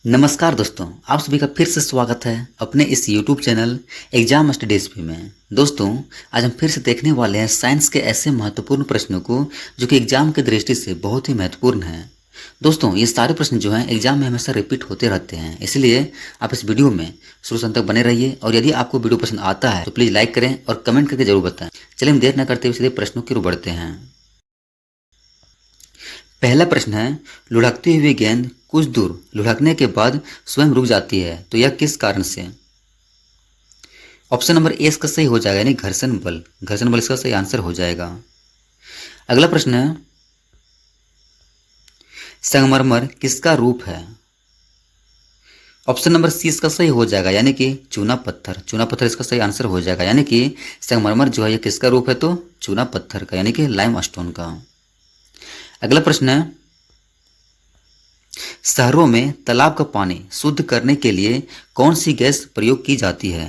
नमस्कार दोस्तों, आप सभी का फिर से स्वागत है अपने इस YouTube चैनल एग्जाम स्टडीज पे में। दोस्तों, आज हम फिर से देखने वाले हैं साइंस के ऐसे महत्वपूर्ण प्रश्नों को जो कि एग्जाम की दृष्टि से बहुत ही महत्वपूर्ण हैं। दोस्तों, ये सारे प्रश्न जो हैं एग्जाम में हमेशा रिपीट होते रहते हैं, इसलिए आप इस वीडियो में शुरू से अंत तक बने रहिए। और यदि आपको वीडियो पसंद आता है तो प्लीज़ लाइक करें और कमेंट करके जरूर बताएं। चलिए हम देर न करते हुए सीधे प्रश्नों की ओर बढ़ते हैं। पहला प्रश्न है, लुढ़कती हुई गेंद कुछ दूर लुढ़कने के बाद स्वयं रुक जाती है, तो यह किस कारण से? ऑप्शन नंबर ए इसका सही हो जाएगा, यानी घर्षण बल। घर्षण बल इसका सही आंसर हो जाएगा। अगला प्रश्न है, संगमरमर किसका रूप है? ऑप्शन नंबर सी इसका सही हो जाएगा, यानी कि चूना पत्थर। चूना पत्थर इसका सही आंसर हो जाएगा, यानी कि संगमरमर जो है यह किसका रूप है? तो चूना पत्थर का, यानी कि लाइमस्टोन का। अगला प्रश्न है, शहरों में तालाब का पानी शुद्ध करने के लिए कौन सी गैस प्रयोग की जाती है?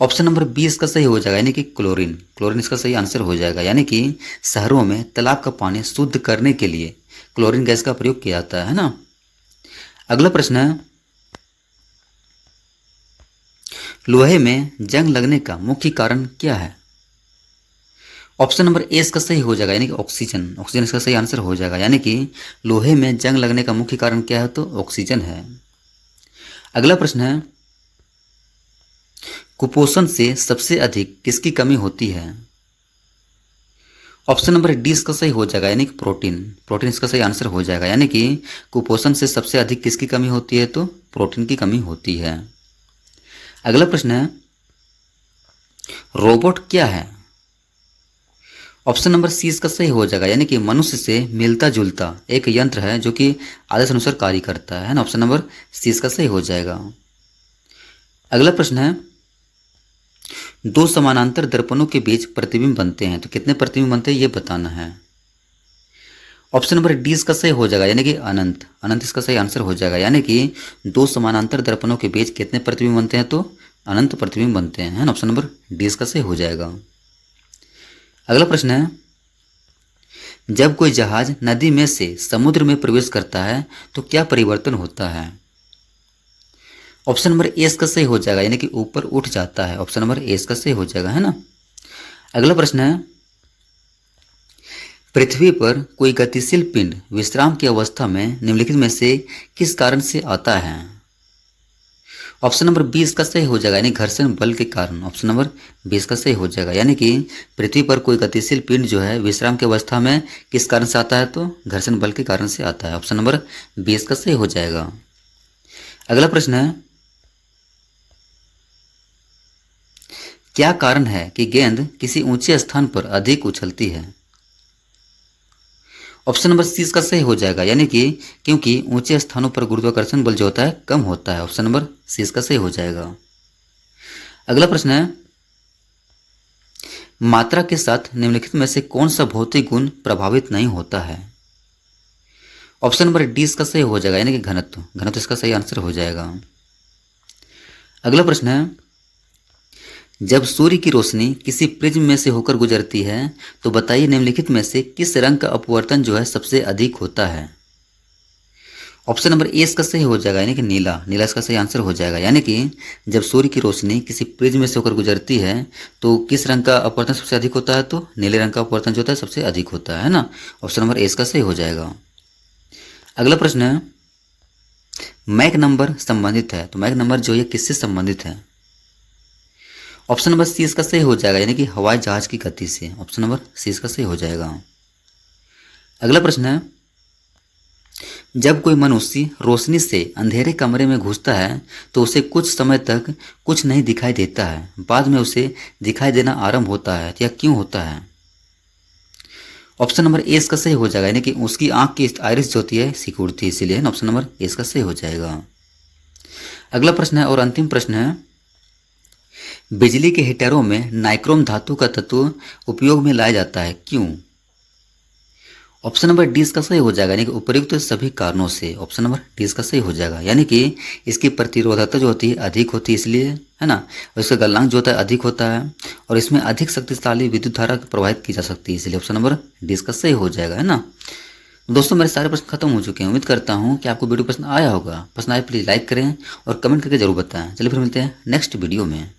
ऑप्शन नंबर बी इसका सही हो जाएगा, यानी कि क्लोरीन। क्लोरीन इसका सही आंसर हो जाएगा, यानी कि शहरों में तालाब का पानी शुद्ध करने के लिए क्लोरीन गैस का प्रयोग किया जाता है ना। अगला प्रश्न है, लोहे में जंग लगने का मुख्य कारण क्या है? ऑप्शन नंबर ए इसका सही हो जाएगा, यानी कि ऑक्सीजन। ऑक्सीजन इसका सही आंसर हो जाएगा, यानी कि लोहे में जंग लगने का मुख्य कारण क्या है? तो ऑक्सीजन है। अगला प्रश्न है, कुपोषण से सबसे अधिक किसकी कमी होती है? ऑप्शन नंबर डी इसका सही हो जाएगा, यानी कि प्रोटीन। प्रोटीन इसका सही आंसर हो जाएगा, यानी कि कुपोषण से सबसे अधिक किसकी कमी होती है? तो प्रोटीन की कमी होती है। अगला प्रश्न है, रोबोट क्या है? ऑप्शन नंबर सी इसका सही हो जाएगा, यानी कि मनुष्य से मिलता जुलता एक यंत्र है जो कि आदेश अनुसार कार्य करता है ना। ऑप्शन नंबर सी इसका सही हो जाएगा। अगला प्रश्न है, दो समानांतर दर्पणों के बीच प्रतिबिंब बनते हैं, तो कितने प्रतिबिंब बनते हैं ये बताना है। ऑप्शन नंबर डी इसका सही हो जाएगा, यानी कि अनंत। अनंत इसका सही आंसर हो जाएगा, यानी कि दो समानांतर दर्पणों के बीच कितने प्रतिबिंब बनते हैं? तो अनंत प्रतिबिंब बनते हैं, है ना। ऑप्शन नंबर डी इसका सही हो जाएगा। अगला प्रश्न है, जब कोई जहाज नदी में से समुद्र में प्रवेश करता है तो क्या परिवर्तन होता है? ऑप्शन नंबर ए इसका सही हो जाएगा, यानी कि ऊपर उठ जाता है। ऑप्शन नंबर ए इसका सही हो जाएगा, है ना। अगला प्रश्न है, पृथ्वी पर कोई गतिशील पिंड विश्राम की अवस्था में निम्नलिखित में से किस कारण से आता है? ऑप्शन नंबर बी इसका सही हो जाएगा, यानी घर्षण बल के कारण। ऑप्शन नंबर बी इसका सही हो जाएगा, यानी कि पृथ्वी पर कोई गतिशील पिंड जो है विश्राम की अवस्था में किस कारण से आता है? तो घर्षण बल के कारण से आता है। ऑप्शन नंबर बी इसका सही हो जाएगा। अगला प्रश्न है, क्या कारण है कि गेंद किसी ऊंचे स्थान पर अधिक उछलती है? ऑप्शन नंबर सी इसका सही हो जाएगा, यानी कि क्योंकि ऊंचे स्थानों पर गुरुत्वाकर्षण बल जो होता है कम होता है। ऑप्शन नंबर सी इसका सही हो जाएगा। अगला प्रश्न है, मात्रा के साथ निम्नलिखित में से कौन सा भौतिक गुण प्रभावित नहीं होता है? ऑप्शन नंबर डी इसका सही हो जाएगा, यानी कि घनत्व। घनत्व इसका सही आंसर हो जाएगा। अगला प्रश्न है, जब सूर्य की रोशनी किसी प्रिज्म में से होकर गुजरती है तो बताइए निम्नलिखित में से किस रंग का अपवर्तन जो है सबसे अधिक होता है? ऑप्शन नंबर ए इसका सही हो जाएगा, यानी कि नीला। नीला इसका सही आंसर हो जाएगा, यानी कि जब सूर्य की रोशनी किसी प्रिज्म में से होकर गुजरती है तो किस रंग का अपवर्तन सबसे अधिक होता है? तो नीले रंग का अपवर्तन जो होता है सबसे अधिक होता है ना। ऑप्शन नंबर ए इसका सही हो जाएगा। अगला प्रश्न है, मैक नंबर संबंधित है, तो मैक नंबर जो है किससे संबंधित है? ऑप्शन नंबर सी इसका सही हो जाएगा, यानी कि हवाई जहाज की गति से। ऑप्शन नंबर सी इसका सही हो जाएगा। अगला प्रश्न है, जब कोई मनुष्य रोशनी से अंधेरे कमरे में घुसता है तो उसे कुछ समय तक कुछ नहीं दिखाई देता है, बाद में उसे दिखाई देना आरंभ होता है, यह क्यों होता है? ऑप्शन नंबर ए इसका सही हो जाएगा, यानी कि उसकी आंख की आइरिस जो होती है सिकुड़ती है, इसीलिए। ऑप्शन नंबर ए इसका सही हो जाएगा। अगला प्रश्न है और अंतिम प्रश्न है, बिजली के हीटरों में नाइक्रोम धातु का तत्व उपयोग में लाया जाता है, क्यों? ऑप्शन नंबर डी इसका सही हो जाएगा, यानी कि उपयुक्त सभी कारणों से। ऑप्शन नंबर डी इसका सही हो जाएगा, यानी कि इसकी प्रतिरोधकता जो होती है अधिक होती है, इसलिए, है ना। और इसका गलनांक जो होता है अधिक होता है और इसमें अधिक शक्तिशाली विद्युत धारा प्रवाहित की जा सकती है, इसलिए ऑप्शन नंबर डी इसका सही हो जाएगा, है ना। दोस्तों मेरे सारे प्रश्न खत्म हो चुके हैं। उम्मीद करता हूँ कि आपको वीडियो पसंद आया होगा। पसंद आए प्लीज़ लाइक करें और कमेंट करके जरूर बताएं। चलिए फिर मिलते हैं नेक्स्ट वीडियो में।